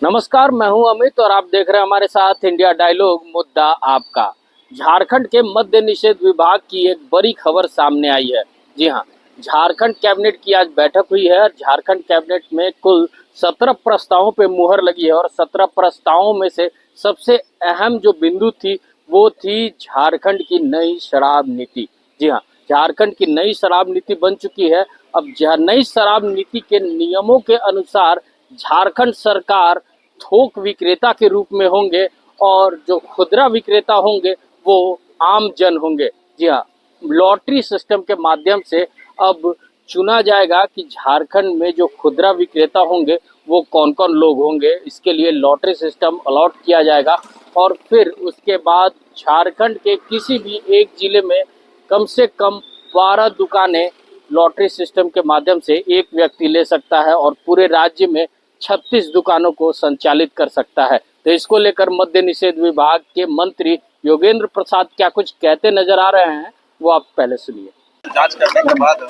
नमस्कार, मैं हूं अमित और आप देख रहे हैं हमारे साथ इंडिया डायलॉग मुद्दा आपका। झारखंड के मद्य निषेध विभाग की एक बड़ी खबर सामने आई है। जी हां, झारखंड कैबिनेट की आज बैठक हुई है और झारखंड कैबिनेट में कुल 17 प्रस्तावों पे मुहर लगी है और 17 प्रस्तावों में से सबसे अहम जो बिंदु थी वो थी झारखंड की नई शराब नीति। जी हाँ, झारखंड की नई शराब नीति बन चुकी है। अब नई शराब नीति के नियमों के अनुसार झारखंड सरकार थोक विक्रेता के रूप में होंगे और जो खुदरा विक्रेता होंगे वो आम जन होंगे। जी हाँ, लॉटरी सिस्टम के माध्यम से अब चुना जाएगा कि झारखंड में जो खुदरा विक्रेता होंगे वो कौन कौन लोग होंगे। इसके लिए लॉटरी सिस्टम अलॉट किया जाएगा और फिर उसके बाद झारखंड के किसी भी एक जिले में कम से कम 12 दुकानें लॉटरी सिस्टम के माध्यम से एक व्यक्ति ले सकता है और पूरे राज्य में 36 दुकानों को संचालित कर सकता है। तो इसको लेकर मद्य निषेध विभाग के मंत्री योगेंद्र प्रसाद क्या कुछ कहते नजर आ रहे हैं, वो आप पहले सुनिए। जांच करने के बाद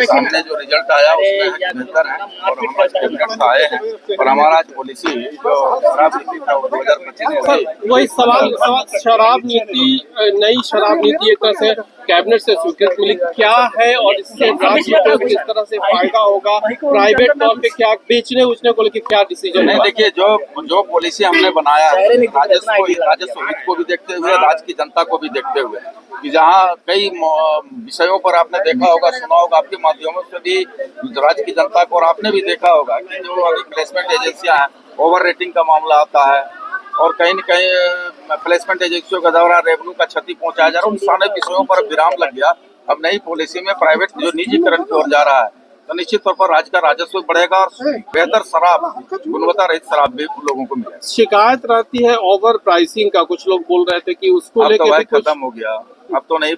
सामने जो रिजल्ट आया उसमें बेहतर है और हम आज कैबिनेट से आए हैं और हमारा आज पॉलिसी जो शराब नीति था 2025 वही सवाल शराब नीति, नई शराब नीति एक तरह से कैबिनेट से स्वीकृत मिली क्या है और इससे राज्य को किस तरह से फायदा होगा, प्राइवेट तौर पे क्या बेचने उचने को लेकर क्या डिसीजन है? देखिए, जो पॉलिसी हमने बनाया है राजस्व हित को भी देखते हुए, राज्य की जनता को भी देखते हुए कि जहाँ कई विषयों पर आपने देखा होगा, सुना होगा, आपके माध्यमों से भी राज्य की जनता को, और आपने भी देखा होगा कि जो अभी प्लेसमेंट एजेंसियां हैं, ओवर रेटिंग का मामला आता है और कहीं न कहीं प्लेसमेंट एजेंसियों के द्वारा रेवेन्यू का क्षति पहुंचाया जा रहा है। उन सारे विषयों पर विराम लग गया। अब नई पॉलिसी में प्राइवेट जो निजीकरण की ओर जा रहा है तो निश्चित तौर पर राज्य का राजस्व बढ़ेगा और बेहतर शराब, गुणवत्ता रहित शराब भी लोगों को मिलेगा। शिकायत रहती है ओवर प्राइसिंग का, कुछ लोग बोल रहे थे कि उसको लेकर तो खत्म हो गया। अब तो नहीं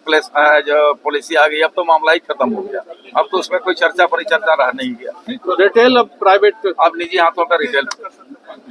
जो पॉलिसी आ गई, अब तो मामला ही खत्म हो गया। अब तो उसमें कोई चर्चा परिचर्चा रह नहीं गया। तो रिटेल अब प्राइवेट, अब निजी हाथों का रिटेल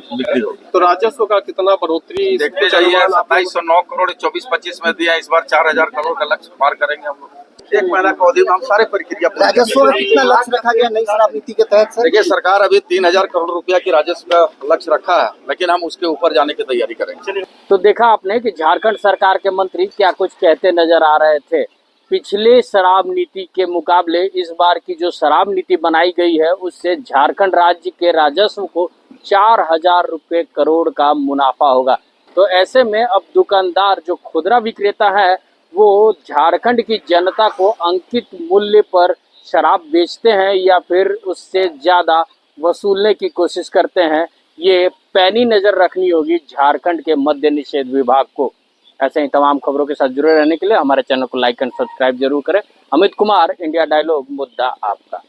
बिक्री होगी। तो राजस्व का कितना बढ़ोतरी देखते जाइए। 2709 करोड़ 24-25 में दिया, इस बार 4000 करोड़ का लक्ष्य पार करेंगे हम लोग। एक महीना का अवधि में हम सारे प्रक्रिया। राजस्व का कितना लक्ष्य रखा गया नई शराब नीति के तहत सर? देखिए, सरकार अभी 3000 करोड़ रुपया की राजस्व का लक्ष्य रखा है, लेकिन हम उसके ऊपर जाने की तैयारी करेंगे। तो देखा आपने कि झारखंड सरकार के मंत्री क्या कुछ कहते नजर आ रहे थे। पिछले शराब नीति के मुकाबले इस बार की जो शराब नीति बनाई गई है उससे झारखंड राज्य के राजस्व को 4000 रुपये करोड़ का मुनाफा होगा। तो ऐसे में अब दुकानदार जो खुदरा विक्रेता है वो झारखंड की जनता को अंकित मूल्य पर शराब बेचते हैं या फिर उससे ज़्यादा वसूलने की कोशिश करते हैं, ये पैनी नज़र रखनी होगी झारखंड के मद्य निषेध विभाग को। ऐसे ही तमाम खबरों के साथ जुड़े रहने के लिए हमारे चैनल को लाइक एंड सब्सक्राइब जरूर करें। अमित कुमार, इंडिया डायलॉग मुद्दा आपका।